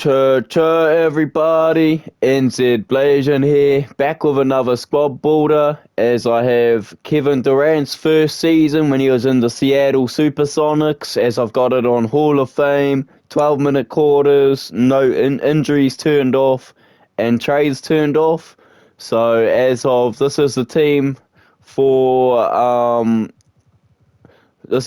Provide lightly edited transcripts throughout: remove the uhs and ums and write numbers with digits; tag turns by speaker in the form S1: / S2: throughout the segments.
S1: Chur everybody, NZ Blasian here, back with another squad builder as I have Kevin Durant's first season when he was in the Seattle Supersonics, as I've got it on Hall of Fame, 12-minute quarters, no injuries turned off and trades turned off. So this is the team for the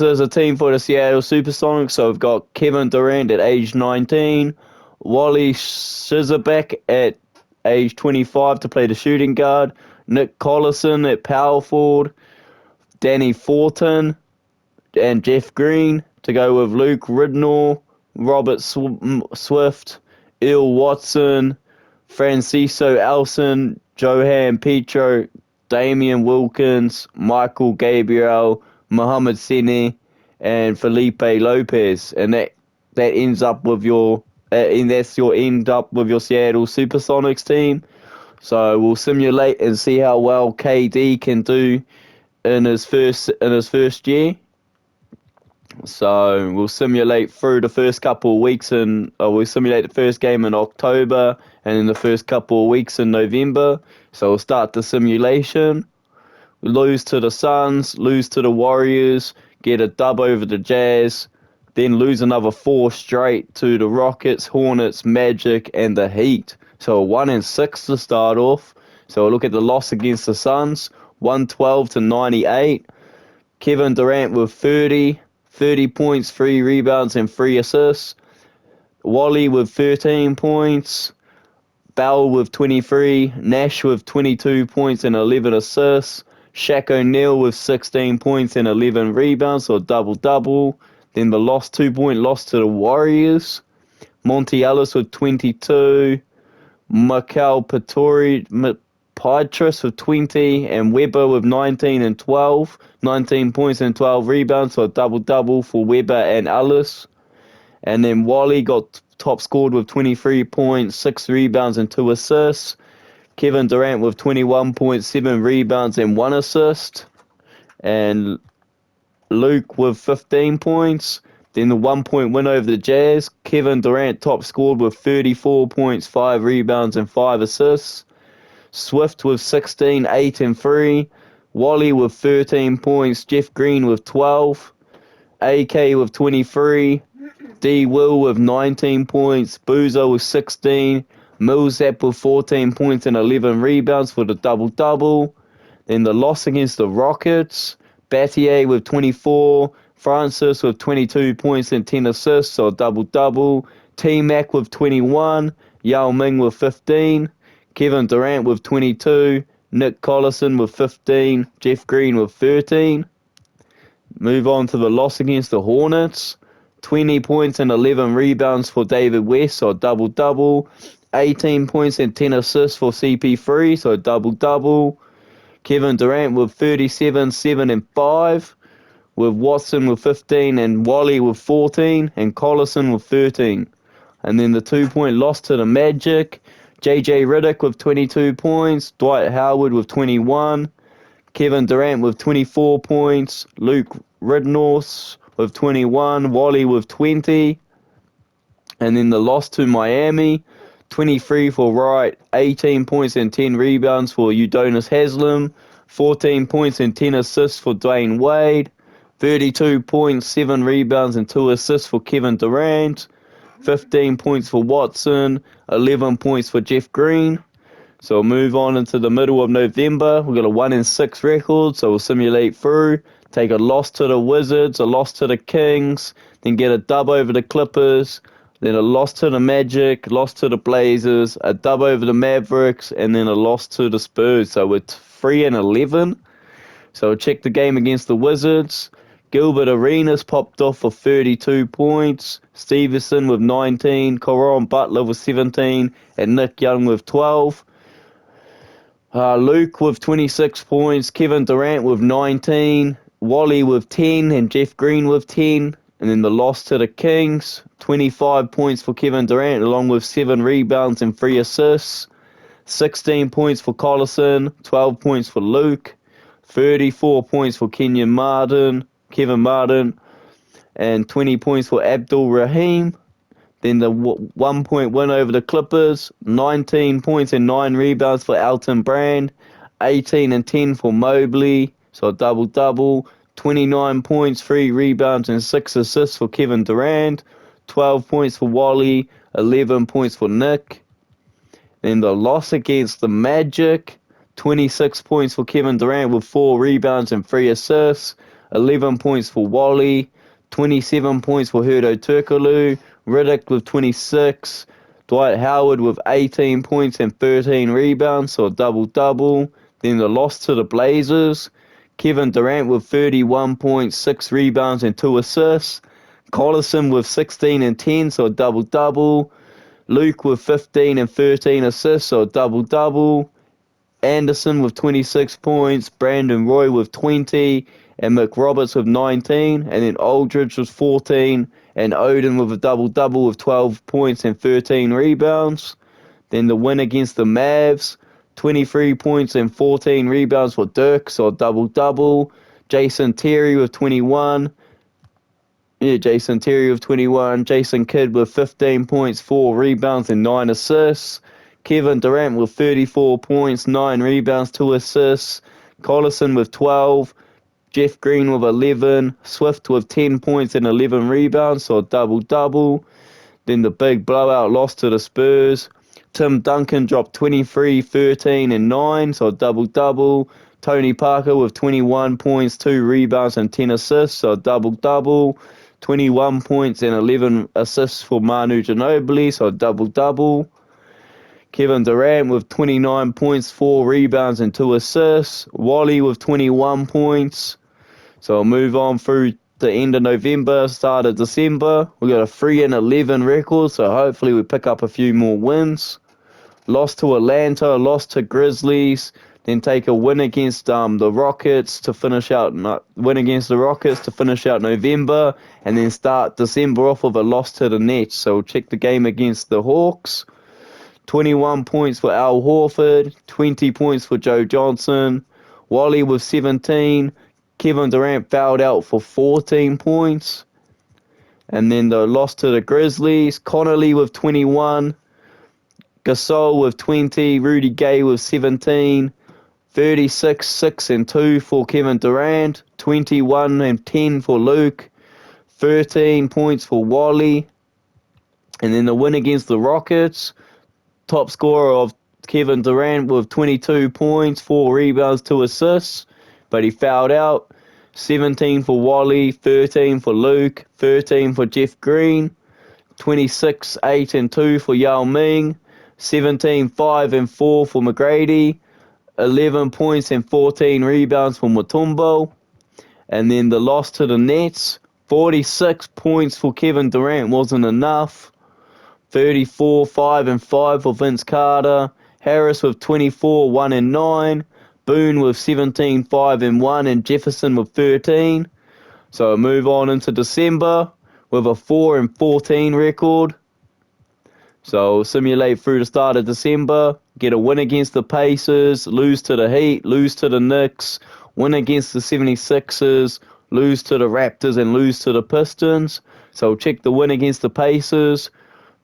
S1: Seattle Supersonics. So we've got Kevin Durant at age 19, Wally Scissorback at age 25 to play the shooting guard, Nick Collison at power forward, Danny Fortin and Jeff Green to go with Luke Ridnour, Robert Swift, Earl Watson, Francisco Elson, Johan Petro, Damian Wilkins, Michael Gabriel, Mohamed Sene, and Felipe Lopez, and that ends up with your end up with your Seattle Supersonics team. So we'll simulate and see how well KD can do in his first year. So we'll simulate through the first couple of weeks we'll simulate the first game in October and then the first couple of weeks in November. So we'll start the simulation. We lose to the Suns, lose to the Warriors, get a dub over the Jazz, then lose another 4 straight to the Rockets, Hornets, Magic, and the Heat. So 1-6 to start off. So we'll look at the loss against the Suns, 112-98. Kevin Durant with 30 points, 3 rebounds, and 3 assists. Wally with 13 points. Bell with 23. Nash with 22 points and 11 assists. Shaq O'Neal with 16 points and 11 rebounds, or double-double. Then the 2-point loss to the Warriors. Monty Ellis with 22. Mikel Pietrus with 20, and Weber with 19 and 12. 19 points and 12 rebounds, so a double-double for Weber and Ellis. And then Wally got top scored with 23 points, 6 rebounds, and 2 assists. Kevin Durant with 21.7 rebounds and 1 assist. And Luke with 15 points. Then the 1-point win over the Jazz. Kevin Durant top scored with 34 points, 5 rebounds, and 5 assists. Swift with 16, 8 and 3. Wally with 13 points. Jeff Green with 12. AK with 23. D. Will with 19 points. Boozer with 16. Millsap with 14 points and 11 rebounds for the double-double. Then the loss against the Rockets. Battier with 24. Francis with 22 points and 10 assists, so a double-double. T-Mac with 21. Yao Ming with 15. Kevin Durant with 22. Nick Collison with 15. Jeff Green with 13. Move on to the loss against the Hornets. 20 points and 11 rebounds for David West, so a double-double. 18 points and 10 assists for CP3, so a double-double. Kevin Durant with 37, 7 and 5. With Watson with 15 and Wally with 14 and Collison with 13. And then the 2-point loss to the Magic. JJ Redick with 22 points. Dwight Howard with 21. Kevin Durant with 24 points. Luke Ridnour with 21. Wally with 20. And then the loss to Miami. 23 for Wright. 18 points and 10 rebounds for Udonis Haslem. 14 points and 10 assists for Dwayne Wade. 32 points, 7 rebounds, and 2 assists for Kevin Durant. 15 points for Watson. 11 points for Jeff Green. So we'll move on into the middle of November. We've got a 1-6 record, so we'll simulate through. Take a loss to the Wizards, a loss to the Kings, then get a dub over the Clippers, then a loss to the Magic, loss to the Blazers, a dub over the Mavericks, and then a loss to the Spurs. So we're 3-11. So we'll check the game against the Wizards. Gilbert Arenas popped off for 32 points. Stevenson with 19. Caron Butler with 17. And Nick Young with 12. Luke with 26 points. Kevin Durant with 19. Wally with 10. And Jeff Green with 10. And then the loss to the Kings. 25 points for Kevin Durant along with 7 rebounds and 3 assists. 16 points for Collison. 12 points for Luke. 34 points for Kevin Martin, and 20 points for Abdul Rahim. Then the 1 point win over the Clippers, 19 points and 9 rebounds for Elton Brand, 18 and 10 for Mobley, so a double-double, 29 points, 3 rebounds and 6 assists for Kevin Durant, 12 points for Wally, 11 points for Nick. Then the loss against the Magic, 26 points for Kevin Durant with 4 rebounds and 3 assists, 11 points for Wally, 27 points for Herdo Turkoglu, Riddick with 26, Dwight Howard with 18 points and 13 rebounds, so a double-double. Then the loss to the Blazers, Kevin Durant with 31 points, 6 rebounds and 2 assists, Collison with 16 and 10, so a double-double. Luke with 15 and 13 assists, so a double-double. Anderson with 26 points, Brandon Roy with 20, and McRoberts with 19, and then Aldridge with 14, and Odin with a double-double with 12 points and 13 rebounds. Then the win against the Mavs, 23 points and 14 rebounds for Dirk, so a double-double. Jason Terry with 21. Jason Terry with 21. Jason Kidd with 15 points, 4 rebounds, and 9 assists. Kevin Durant with 34 points, 9 rebounds, 2 assists. Collison with 12. Jeff Green with 11. Swift with 10 points and 11 rebounds, so a double-double. Then the big blowout loss to the Spurs. Tim Duncan dropped 23, 13, and 9, so a double-double. Tony Parker with 21 points, 2 rebounds, and 10 assists, so a double-double. 21 points and 11 assists for Manu Ginobili, so a double-double. Kevin Durant with 29 points, 4 rebounds, and 2 assists. Wally with 21 points. So I'll move on through the end of November, start of December. We got a 3-11 record, so hopefully we pick up a few more wins. Lost to Atlanta, lost to Grizzlies, then take a win against the Rockets to finish out November, and then start December off with a loss to the Nets. So we'll check the game against the Hawks. 21 points for Al Horford, 20 points for Joe Johnson, Wally with 17, Kevin Durant fouled out for 14 points. And then the loss to the Grizzlies, Connolly with 21, Gasol with 20, Rudy Gay with 17, 36, 6 and 2 for Kevin Durant, 21 and 10 for Luke, 13 points for Wally. And then the win against the Rockets, top scorer of Kevin Durant with 22 points, 4 rebounds, 2 assists, but he fouled out. 17 for Wally, 13 for Luke, 13 for Jeff Green, 26, 8 and 2 for Yao Ming, 17, 5 and 4 for McGrady, 11 points and 14 rebounds for Mutombo. And then the loss to the Nets, 46 points for Kevin Durant wasn't enough. 34, 5 and 5 for Vince Carter. Harris with 24, 1 and 9. Boone with 17, 5 and 1, and Jefferson with 13. So move on into December with a 4 and 14 record. So simulate through the start of December, get a win against the Pacers, lose to the Heat, lose to the Knicks, win against the 76ers, lose to the Raptors, and lose to the Pistons. So check the win against the Pacers.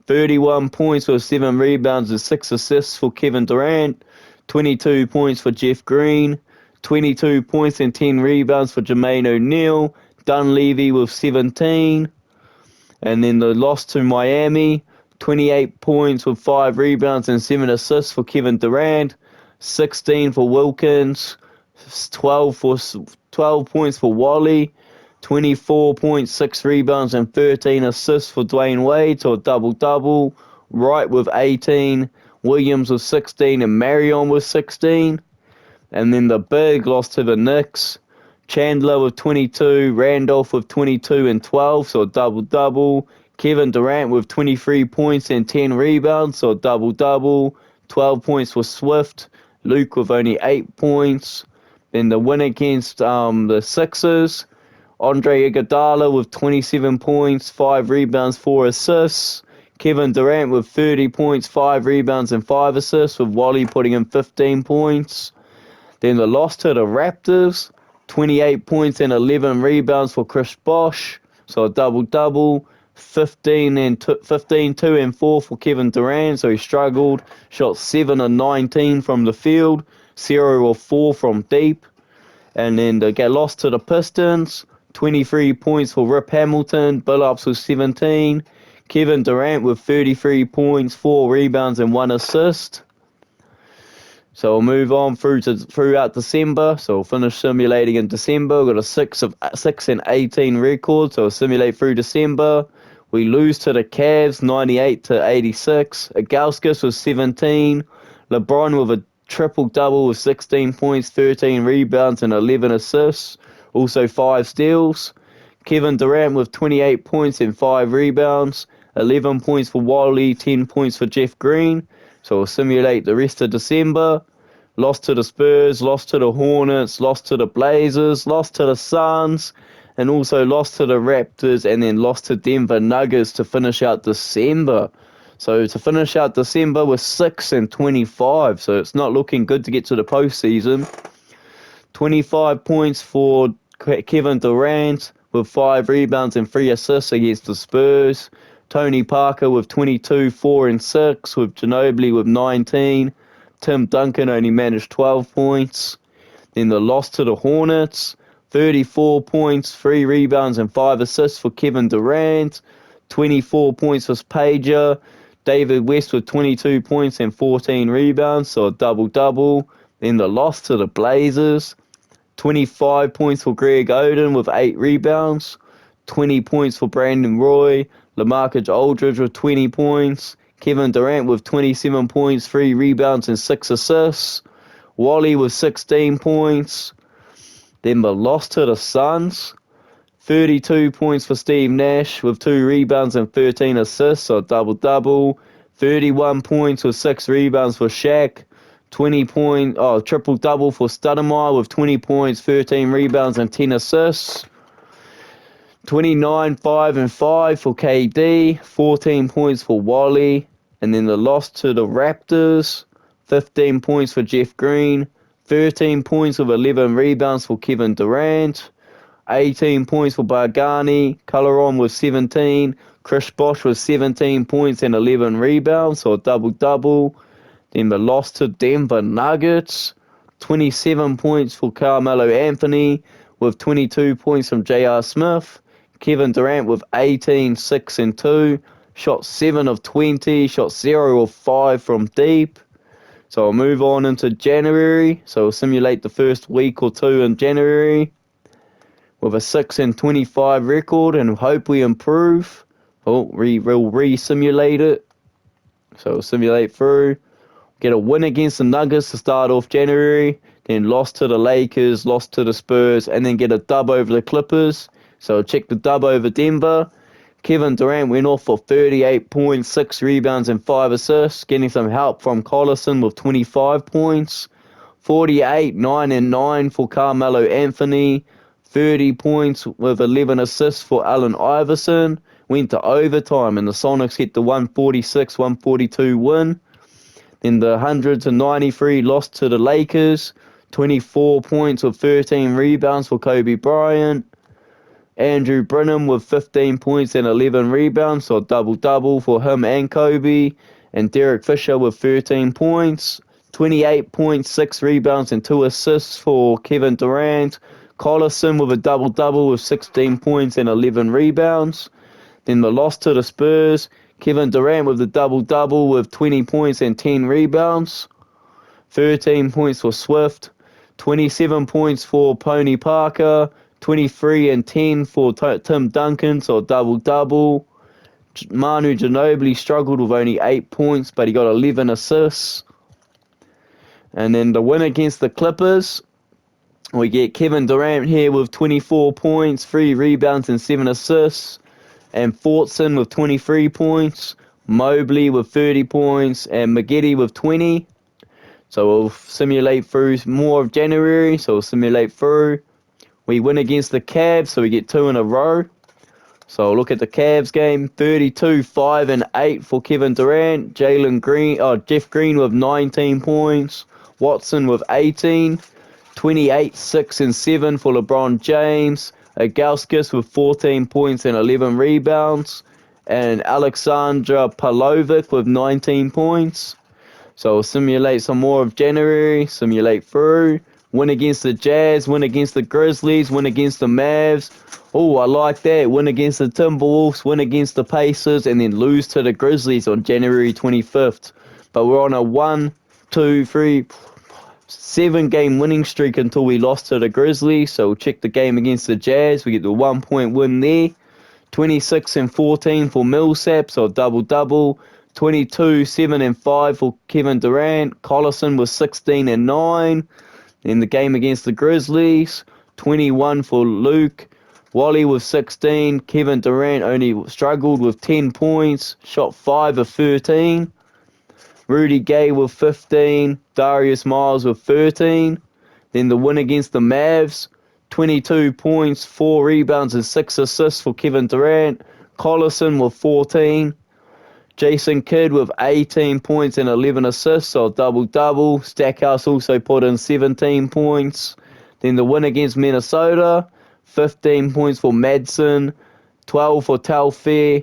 S1: 31 points with 7 rebounds and 6 assists for Kevin Durant. 22 points for Jeff Green. 22 points and 10 rebounds for Jermaine O'Neal. Dunleavy with 17. And then the loss to Miami, 28 points with 5 rebounds and 7 assists for Kevin Durant. 16 for Wilkins. 12 points for Wally. 24 points, 6 rebounds, and 13 assists for Dwayne Wade, so a double-double. Wright with 18, Williams with 16, and Marion with 16. And then the big loss to the Knicks. Chandler with 22, Randolph with 22 and 12, so a double-double. Kevin Durant with 23 points and 10 rebounds, so a double-double. 12 points for Swift. Luke with only 8 points. Then the win against the Sixers. Andre Iguodala with 27 points, 5 rebounds, 4 assists. Kevin Durant with 30 points, 5 rebounds, and 5 assists, with Wally putting in 15 points. Then the loss to the Raptors, 28 points and 11 rebounds for Chris Bosh, so a double-double. 15, 2 and 4 for Kevin Durant, so he struggled. Shot 7 of 19 from the field, 0 of 4 from deep. And then they get lost to the Pistons. 23 points for Rip Hamilton. Billups with 17. Kevin Durant with 33 points, 4 rebounds, and 1 assist. So we'll move on throughout December. So we'll finish simulating in December. We've got a 6 and 18 record. So we'll simulate through December. We lose to the Cavs 98 to 86. Agauskas with 17. LeBron with a triple-double with 16 points, 13 rebounds, and 11 assists. Also 5 steals. Kevin Durant with 28 points and 5 rebounds. 11 points for Wally, 10 points for Jeff Green. So we'll simulate the rest of December. Lost to the Spurs, lost to the Hornets, lost to the Blazers, lost to the Suns, and also lost to the Raptors, and then lost to Denver Nuggets to finish out December. So to finish out December, we're 6 and 25, so it's not looking good to get to the postseason. 25 points for Kevin Durant with 5 rebounds and 3 assists against the Spurs. Tony Parker with 22, 4 and 6, with Ginobili with 19. Tim Duncan only managed 12 points. Then the loss to the Hornets, 34 points, 3 rebounds, and 5 assists for Kevin Durant. 24 points for Pager. David West with 22 points and 14 rebounds, so a double-double. Then the loss to the Blazers, 25 points for Greg Oden with 8 rebounds. 20 points for Brandon Roy. LaMarcus Aldridge with 20 points. Kevin Durant with 27 points, 3 rebounds, and 6 assists. Wally with 16 points. Then the loss to the Suns. 32 points for Steve Nash with 2 rebounds and 13 assists, so double-double. 31 points with 6 rebounds for Shaq. Triple-double for Stoudemire with 20 points, 13 rebounds, and 10 assists. 29, 5 and 5 for KD. 14 points for Wally. And then the loss to the Raptors. 15 points for Jeff Green. 13 points with 11 rebounds for Kevin Durant. 18 points for Bargani. Coloron with 17. Chris Bosh with 17 points and 11 rebounds, so a double-double. Then the loss to Denver Nuggets. 27 points for Carmelo Anthony with 22 points from J.R. Smith. Kevin Durant with 18, 6 and 2. Shot 7 of 20. Shot 0 of 5 from deep. So I'll move on into January. So we'll simulate the first week or two in January with a 6 and 25 record and hope we improve. We'll re-simulate it. So we'll simulate through. Get a win against the Nuggets to start off January. Then lost to the Lakers, lost to the Spurs, and then get a dub over the Clippers. So check the dub over Denver. Kevin Durant went off for 38 points, 6 rebounds, and 5 assists, getting some help from Collison with 25 points. 48, 9 and 9 for Carmelo Anthony. 30 points with 11 assists for Allen Iverson. Went to overtime and the Sonics hit the 146-142 win. Then the 100-93 loss to the Lakers. 24 points with 13 rebounds for Kobe Bryant. Andrew Bynum with 15 points and 11 rebounds, so a double-double for him and Kobe. And Derek Fisher with 13 points. 28 points, 6 rebounds, and 2 assists for Kevin Durant. Collison with a double-double with 16 points and 11 rebounds. Then the loss to the Spurs. Kevin Durant with the double-double with 20 points and 10 rebounds. 13 points for Swift. 27 points for Tony Parker. 23 and 10 for Tim Duncan, so a double-double. Manu Ginobili struggled with only 8 points, but he got 11 assists. And then the win against the Clippers, we get Kevin Durant here with 24 points, 3 rebounds, and 7 assists. And Fortson with 23 points. Mobley with 30 points. And McGiddy with 20. So we'll simulate through more of January. So we'll simulate through. We win against the Cavs, so we get 2 in a row. So look at the Cavs game. 32, 5 and 8 for Kevin Durant. Jeff Green with 19 points. Watson with 18. 28, 6 and 7 for LeBron James. Agauskas with 14 points and 11 rebounds. and Alexandra Pavlovic with 19 points. So we'll simulate some more of January, simulate through. Win against the Jazz, win against the Grizzlies, win against the Mavs. Oh, I like that. Win against the Timberwolves, win against the Pacers, and then lose to the Grizzlies on January 25th. But we're on a 1, 2, 3, 7-game winning streak until we lost to the Grizzlies. So we'll check the game against the Jazz. We get the 1-point win there. 26 and 14 for Millsap, so double-double. 22, 7 and 5 for Kevin Durant. Collison was 16 and 9 in the game against the Grizzlies. 21 for Luke. Wally with 16. Kevin Durant only struggled with 10 points. Shot 5 of 13. Rudy Gay with 15. Darius Miles with 13. Then the win against the Mavs. 22 points, 4 rebounds and 6 assists for Kevin Durant. Collison with 14. Jason Kidd with 18 points and 11 assists, so double-double. Stackhouse also put in 17 points. Then the win against Minnesota, 15 points for Madsen, 12 for Telfair,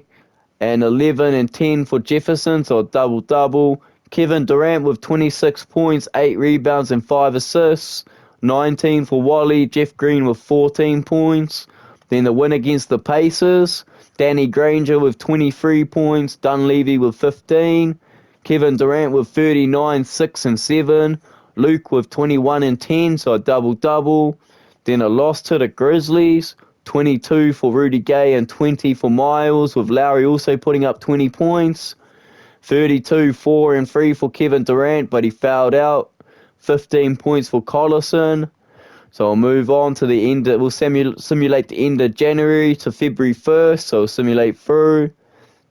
S1: and 11 and 10 for Jefferson, so double-double. Kevin Durant with 26 points, 8 rebounds and 5 assists. 19 for Wally. Jeff Green with 14 points. Then the win against the Pacers. Danny Granger with 23 points. Dunleavy with 15. Kevin Durant with 39, 6 and 7. Luke with 21 and 10, so a double-double. Then a loss to the Grizzlies. 22 for Rudy Gay and 20 for Miles, with Lowry also putting up 20 points. 32, 4 and 3 for Kevin Durant, but he fouled out. 15 points for Collison. So I'll move on to the end. We'll simulate the end of January to February 1st. So simulate through.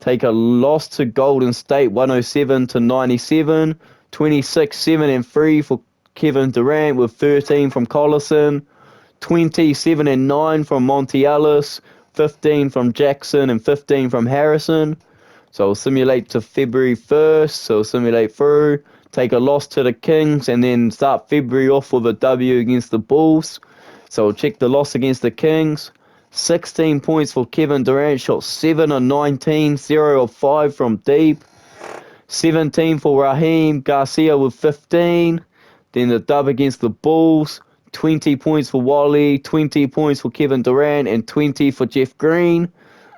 S1: Take a loss to Golden State, 107 to 97. 26, 7 and 3 for Kevin Durant, with 13 from Collison. 27 and 9 from Monty Ellis. 15 from Jackson and 15 from Harrison. So I'll simulate to February 1st. So simulate through. Take a loss to the Kings, and then start February off with a W against the Bulls. So we'll check the loss against the Kings. 16 points for Kevin Durant, shot 7 of 19, 0 of 5 from deep. 17 for Raheem Garcia with 15. Then the dub against the Bulls. 20 points for Wally, 20 points for Kevin Durant, and 20 for Jeff Green.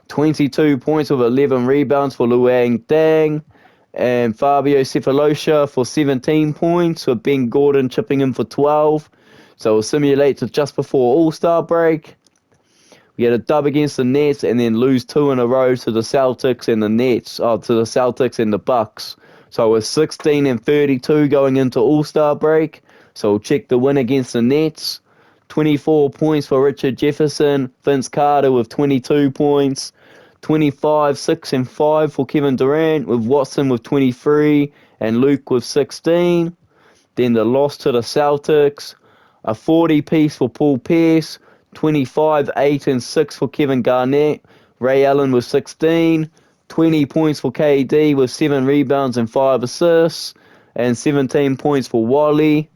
S1: 22 points with 11 rebounds for Luang Dang. And Fabio Cephalosha for 17 points, with Ben Gordon chipping in for 12. So we'll simulate to just before All-Star break. We get a dub against the Nets and then lose 2 in a row to the Celtics and the Nets, to the Celtics and the Bucks. So we're 16 and 32 going into All-Star break. So we'll check the win against the Nets. 24 points for Richard Jefferson, Vince Carter with 22 points. 25, 6 and 5 for Kevin Durant, with Watson with 23 and Luke with 16. Then the loss to the Celtics, a 40 piece for Paul Pierce, 25, 8 and 6 for Kevin Garnett. Ray Allen with 16, 20 points for KD with 7 rebounds and 5 assists, and 17 points for Wally.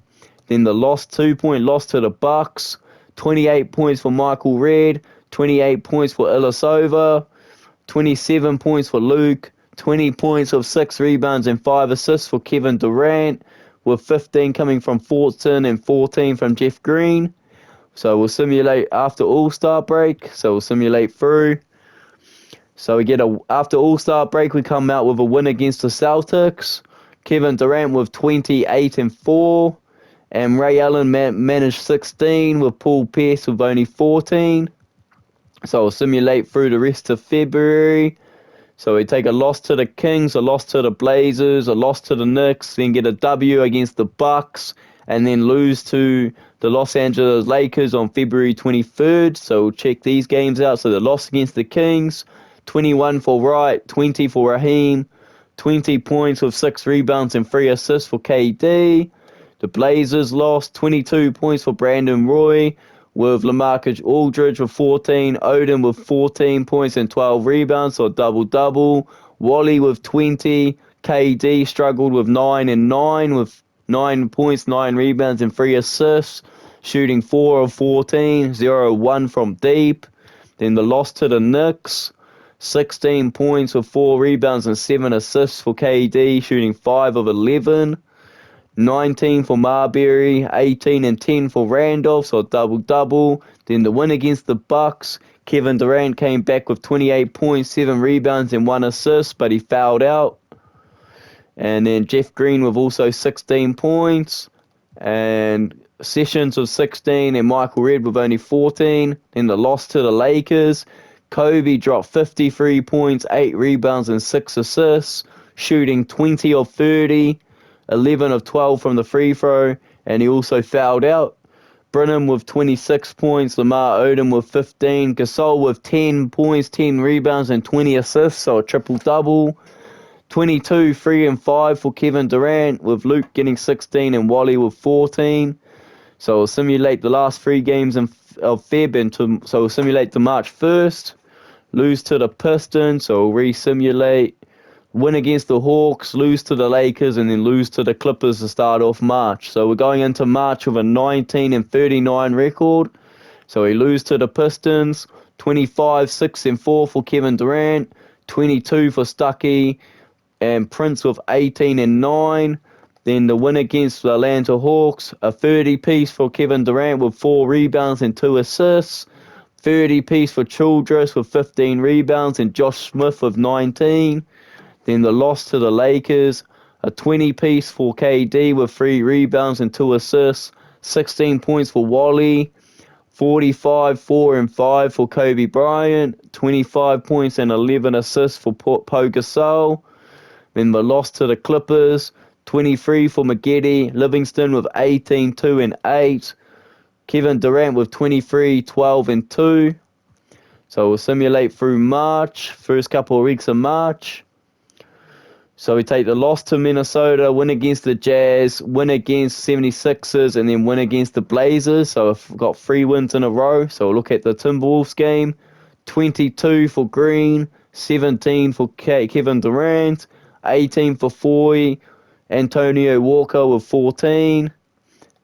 S1: Then the 2-point loss to the Bucks, 28 points for Michael Redd, 28 points for Ilyasova. 27 points for Luke, 20 points with 6 rebounds and 5 assists for Kevin Durant, with 15 coming from Fortson and 14 from Jeff Green. So we'll simulate after All-Star break. So we'll simulate through. So we get after All-Star break, we come out with a win against the Celtics. Kevin Durant with 28 and 4. And Ray Allen managed 16, with Paul Pierce with only 14. So I'll simulate through the rest of February. So we take a loss to the Kings, a loss to the Blazers, a loss to the Knicks, then get a W against the Bucks, and then lose to the Los Angeles Lakers on February 23rd. So we'll check these games out. So the loss against the Kings, 21 for Wright, 20 for Raheem, 20 points with 6 rebounds and 3 assists for KD. The Blazers lost, 22 points for Brandon Roy, with LaMarcus Aldridge with 14, Odin with 14 points and 12 rebounds, so a double-double. Wally with 20, KD struggled with 9 and 9, with 9 points, 9 rebounds and 3 assists, shooting 4 of 14, 0 of 1 from deep. Then the loss to the Knicks, 16 points with 4 rebounds and 7 assists for KD, shooting 5 of 11. 19 for Marbury, 18 and 10 for Randolph, so double-double. Then the win against the Bucks, Kevin Durant came back with 28 points, 7 rebounds and 1 assist, but he fouled out. And then Jeff Green with also 16 points, and Sessions with 16, and Michael Redd with only 14. Then the loss to the Lakers, Kobe dropped 53 points, 8 rebounds and 6 assists, shooting 20 of 30. 11 of 12 from the free throw, and he also fouled out. Brennan with 26 points, Lamar Odom with 15, Gasol with 10 points, 10 rebounds, and 20 assists, so a triple-double. 22, 3 and 5 for Kevin Durant, with Luke getting 16 and Wally with 14. So we'll simulate the last 3 games of Feb, so we'll simulate to March 1st. Lose to the Pistons, so we'll re-simulate. Win against the Hawks, lose to the Lakers, and then lose to the Clippers to start off March. So we're going into March with a 19 and 39 record. So we lose to the Pistons, 25, 6 and 4 for Kevin Durant, 22 for Stuckey, and Prince with 18 and 9. Then the win against the Atlanta Hawks, a 30-piece for Kevin Durant with 4 rebounds and 2 assists. 30-piece for Childress with 15 rebounds, and Josh Smith with 19. Then the loss to the Lakers, a 20-piece for KD with 3 rebounds and 2 assists, 16 points for Wally, 45, 4 and 5 for Kobe Bryant, 25 points and 11 assists for Pau Gasol. Then the loss to the Clippers, 23 for Maggette, Livingston with 18, 2 and 8, Kevin Durant with 23, 12 and 2. So we'll simulate through March, first couple of weeks of March. So we take the loss to Minnesota, win against the Jazz, win against 76ers, and then win against the Blazers. So I've got 3 wins in a row. So we'll look at the Timberwolves game. 22 for Green, 17 for Kevin Durant, 18 for Foy, Antonio Walker with 14.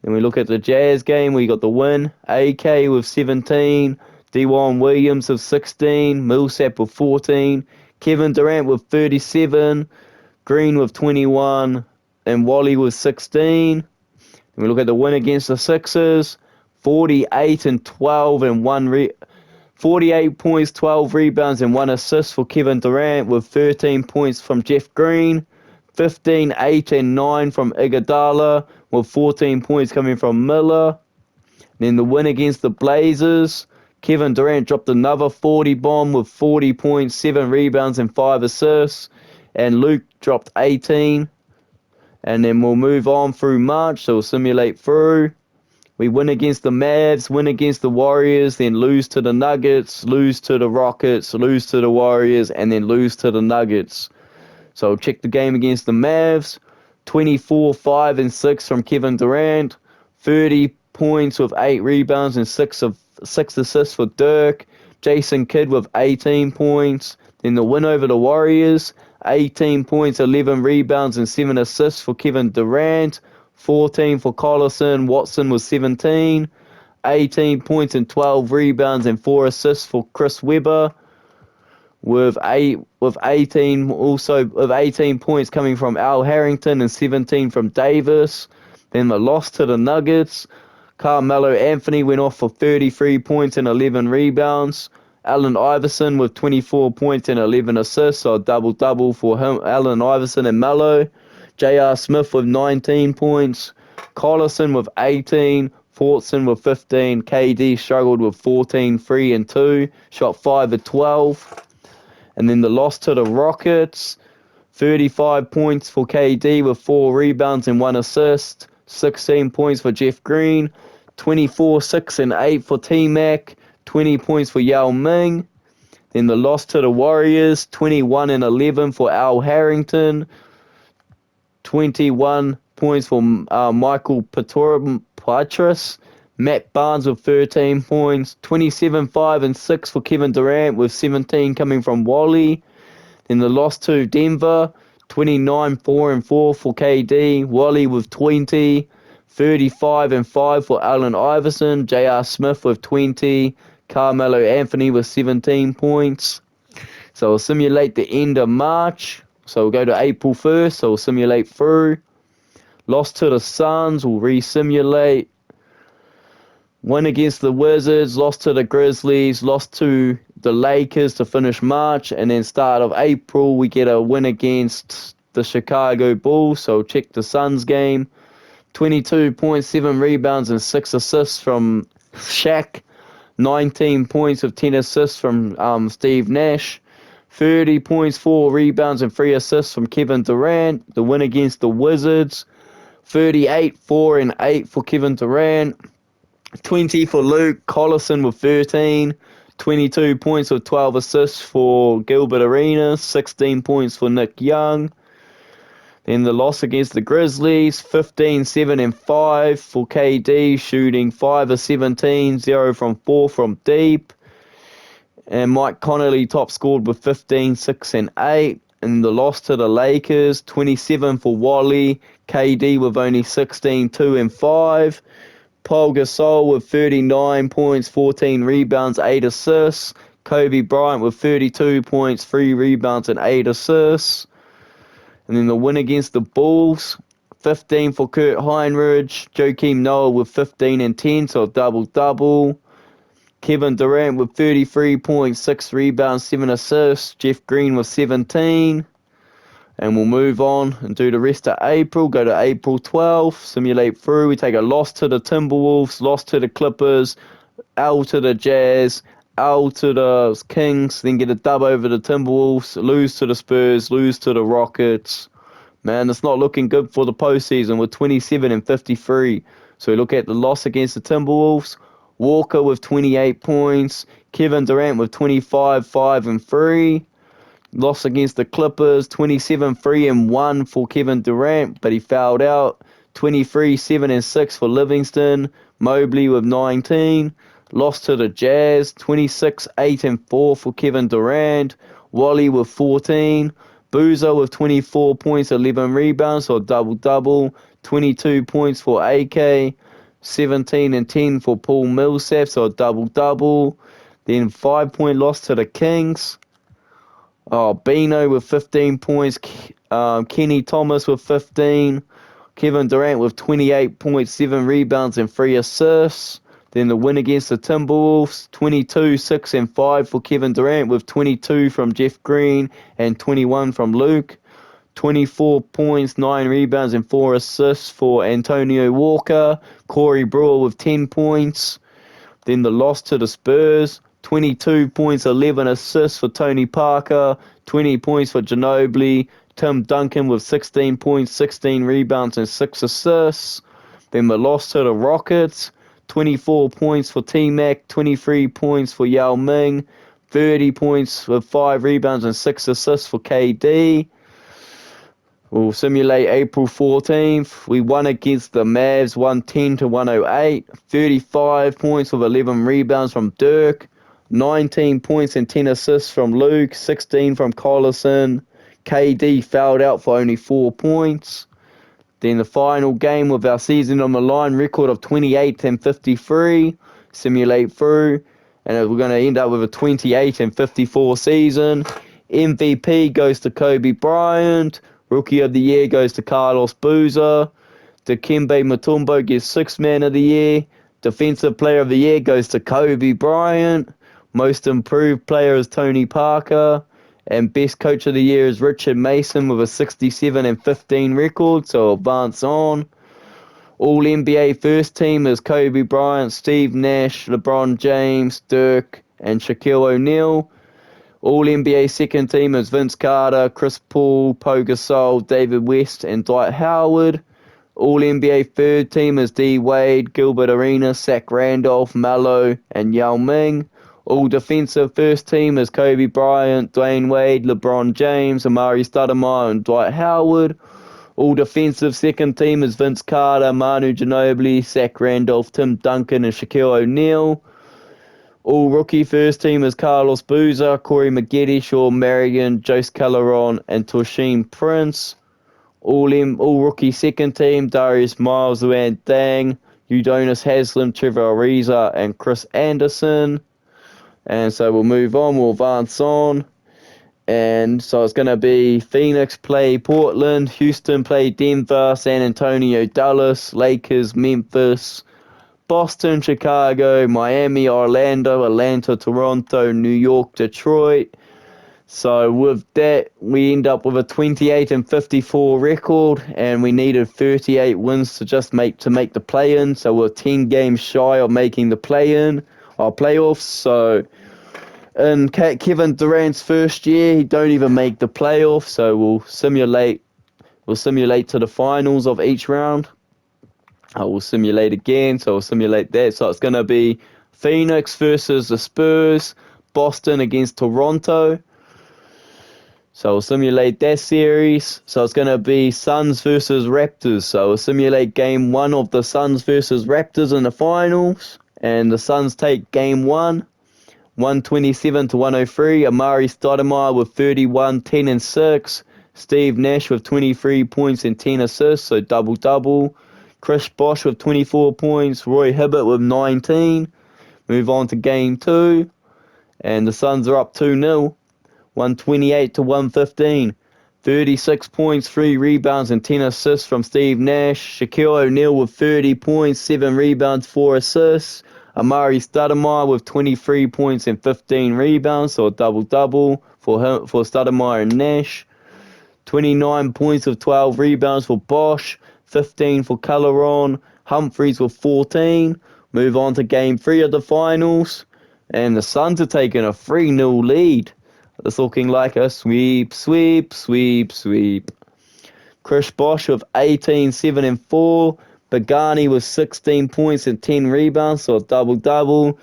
S1: Then we look at the Jazz game. We got the win. AK with 17, Dewan Williams with 16, Millsap with 14, Kevin Durant with 37, Green with 21, and Wally with 16. And we look at the win against the Sixers, 48 and 12 and 48 points, 12 rebounds, and 1 assist for Kevin Durant, with 13 points from Jeff Green, 15, 8 and 9 from Iguodala, with 14 points coming from Miller. Then the win against the Blazers, Kevin Durant dropped another 40 bomb with 40 points, 7 rebounds, and 5 assists. And Luke dropped 18. And then we'll move on through March, so we'll simulate through. We win against the Mavs, win against the Warriors, then lose to the Nuggets, lose to the Rockets, lose to the Warriors, and then lose to the Nuggets. So check the game against the Mavs. 24, 5 and 6 from Kevin Durant. 30 points with 8 rebounds and 6 assists for Dirk. Jason Kidd with 18 points. Then the win over the Warriors, 18 points, 11 rebounds, and 7 assists for Kevin Durant. 14 for Collison. Watson was 17. 18 points and 12 rebounds and 4 assists for Chris Webber. With 18 points coming from Al Harrington and 17 from Davis. Then the loss to the Nuggets, Carmelo Anthony went off for 33 points and 11 rebounds. Allen Iverson with 24 points and 11 assists, so a double-double for him, Allen Iverson and Melo. J.R. Smith with 19 points. Collison with 18. Fortson with 15. KD struggled with 14, 3 and 2. Shot 5 of 12. And then the loss to the Rockets, 35 points for KD with 4 rebounds and 1 assist. 16 points for Jeff Green. 24, 6 and 8 for T-Mac. 20 points for Yao Ming. Then the loss to the Warriors, 21 and 11 for Al Harrington. 21 points for Michael Patras. Matt Barnes with 13 points. 27, 5 and 6 for Kevin Durant, with 17 coming from Wally. Then the loss to Denver, 29, 4 and 4 for KD. Wally with 20. 35 and 5 for Allen Iverson. J.R. Smith with 20. Carmelo Anthony with 17 points. So we'll simulate the end of March. So we'll go to April 1st. So we'll simulate through. Lost to the Suns. We'll re-simulate. Win against the Wizards. Lost to the Grizzlies. Lost to the Lakers to finish March. And then start of April, we get a win against the Chicago Bulls. So check the Suns game. 22.7 rebounds and 6 assists from Shaq. 19 points with 10 assists from Steve Nash. 30 points, 4 rebounds, and 3 assists from Kevin Durant. The win against the Wizards. 38, 4, and 8 for Kevin Durant. 20 for Luke Collison with 13. 22 points with 12 assists for Gilbert Arenas. 16 points for Nick Young. Then the loss against the Grizzlies, 15, 7, and 5 for KD, shooting 5 of 17, 0 from 4 from deep. And Mike Conley top scored with 15, 6, and 8. And the loss to the Lakers, 27 for Wally, KD with only 16, 2, and 5. Paul Gasol with 39 points, 14 rebounds, 8 assists. Kobe Bryant with 32 points, 3 rebounds, and 8 assists. And then the win against the Bulls, 15 for Kurt Heinrich. Joakim Noah with 15 and 10, so a double-double. Kevin Durant with 33 points, 6 rebounds, 7 assists. Jeff Green with 17. And we'll move on and do the rest of April. Go to April 12th, simulate through. We take a loss to the Timberwolves, loss to the Clippers, L to the Jazz, L to the Kings, then get a dub over the Timberwolves, lose to the Spurs, lose to the Rockets. Man, it's not looking good for the postseason. We're 27 and 53. So we look at the loss against the Timberwolves. Walker with 28 points. Kevin Durant with 25, 5, and 3. Loss against the Clippers, 27, 3, and 1 for Kevin Durant, but he fouled out. 23, 7, and 6 for Livingston. Mobley with 19. Lost to the Jazz, 26, 8, and 4 for Kevin Durant. Wally with 14. Boozer with 24 points, 11 rebounds, or double-double. 22 points for AK. 17 and 10 for Paul Millsap, so a double-double. Then 5-point loss to the Kings. Bino with 15 points. Kenny Thomas with 15. Kevin Durant with 28 points, 7 rebounds, and 3 assists. Then the win against the Timberwolves, 22, 6, and 5 for Kevin Durant with 22 from Jeff Green and 21 from Luke. 24 points, 9 rebounds, and 4 assists for Antonio Walker. Corey Brewer with 10 points. Then the loss to the Spurs, 22 points, 11 assists for Tony Parker. 20 points for Ginobili. Tim Duncan with 16 points, 16 rebounds, and 6 assists. Then the loss to the Rockets, 24 points for T-Mac, 23 points for Yao Ming, 30 points with 5 rebounds and 6 assists for KD. We'll simulate April 14th. We won against the Mavs 110 to 108. 35 points with 11 rebounds from Dirk. 19 points and 10 assists from Luke. 16 from Collison. KD fouled out for only 4 points. Then the final game with our season on the line, record of 28 and 53. Simulate through. And we're going to end up with a 28 and 54 season. MVP goes to Kobe Bryant. Rookie of the Year goes to Carlos Boozer. Dikembe Mutombo gets 6th Man of the Year. Defensive Player of the Year goes to Kobe Bryant. Most Improved Player is Tony Parker. And Best Coach of the Year is Richard Mason with a 67 and 15 record, so advance on. All NBA First Team is Kobe Bryant, Steve Nash, LeBron James, Dirk, and Shaquille O'Neal. All NBA Second Team is Vince Carter, Chris Paul, Pau Gasol, David West, and Dwight Howard. All NBA Third Team is D Wade, Gilbert Arenas, Zach Randolph, Melo, and Yao Ming. All Defensive First Team is Kobe Bryant, Dwayne Wade, LeBron James, Amari Stoudemire, and Dwight Howard. All Defensive Second Team is Vince Carter, Manu Ginobili, Zach Randolph, Tim Duncan, and Shaquille O'Neal. All Rookie First Team is Carlos Boozer, Corey Maggette, Shawn Marion, Jose Caleron, and Toshin Prince. All Rookie Second Team, Darius Miles, Luan Dang, Udonis Haslem, Trevor Ariza, and Chris Anderson. And so we'll move on, we'll advance on. And so it's going to be Phoenix play Portland, Houston play Denver, San Antonio, Dallas, Lakers, Memphis, Boston, Chicago, Miami, Orlando, Atlanta, Toronto, New York, Detroit. So with that, we end up with a 28-54 record, and we needed 38 wins to just make the play-in. So we're 10 games shy of making the play-in or playoffs. So in Kevin Durant's first year, he don't even make the playoffs. So we'll simulate to the finals of each round. I will simulate again, so I'll simulate that. So it's going to be Phoenix versus the Spurs, Boston against Toronto. So I'll simulate that series. So it's going to be Suns versus Raptors. So I'll simulate game 1 of the Suns versus Raptors in the finals. And the Suns take game 1, 127-103. Amari Stoudemire with 31, 10 and 6. Steve Nash with 23 points and 10 assists, so double-double. Chris Bosh with 24 points. Roy Hibbert with 19. Move on to game 2. And the Suns are up 2-0. 128-115. 36 points, 3 rebounds, and 10 assists from Steve Nash. Shaquille O'Neal with 30 points, 7 rebounds, 4 assists. Amari Stoudemire with 23 points and 15 rebounds, so a double-double for Stoudemire and Nash. 29 points with 12 rebounds for Bosh. 15 for Caleron. Humphreys with 14. Move on to game 3 of the finals. And the Suns are taking a 3-0 lead. It's looking like a sweep. Chris Bosh with 18, 7 and 4. Pagani with 16 points and 10 rebounds, so a double-double.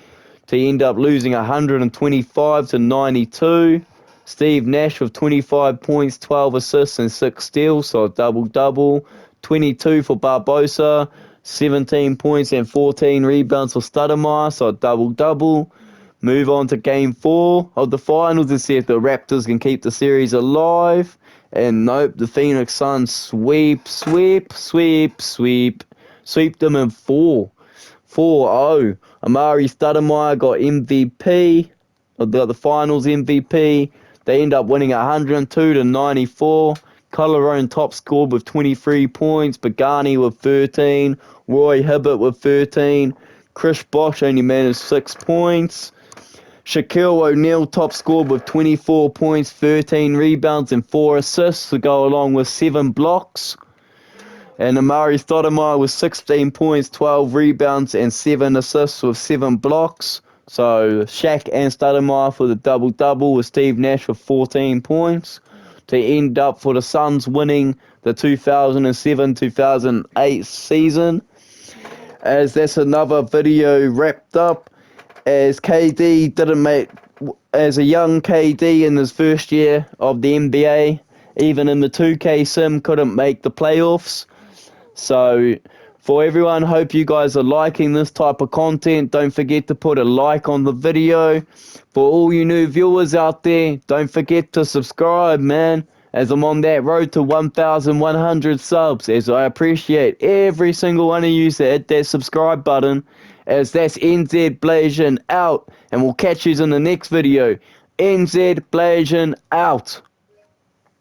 S1: To end up losing 125-92. Steve Nash with 25 points, 12 assists, and 6 steals, so a double-double. 22 for Barbosa, 17 points and 14 rebounds for Stoudemire, so a double-double. Move on to game 4 of the finals to see if the Raptors can keep the series alive. And nope, the Phoenix Suns sweep them in 4-0. Amari Stoudemire got MVP, the finals MVP. They end up winning 102-94. Caleron top scored with 23 points. Pagani with 13. Roy Hibbert with 13. Chris Bosh only managed 6 points. Shaquille O'Neal top scored with 24 points, 13 rebounds, and 4 assists to go along with 7 blocks. And Amari Stoudemire with 16 points, 12 rebounds, and 7 assists with 7 blocks. So Shaq and Stoudemire for the double-double with Steve Nash with 14 points. To end up for the Suns winning the 2007-2008 season. As that's another video wrapped up. As KD didn't make, as a young KD in his first year of the NBA, even in the 2K sim, couldn't make the playoffs. So, for everyone, hope you guys are liking this type of content. Don't forget to put a like on the video. For all you new viewers out there, don't forget to subscribe, man, as I'm on that road to 1,100 subs, as I appreciate every single one of you that hit that subscribe button. As that's NZ Blasian out, and we'll catch you in the next video. NZ Blasian out.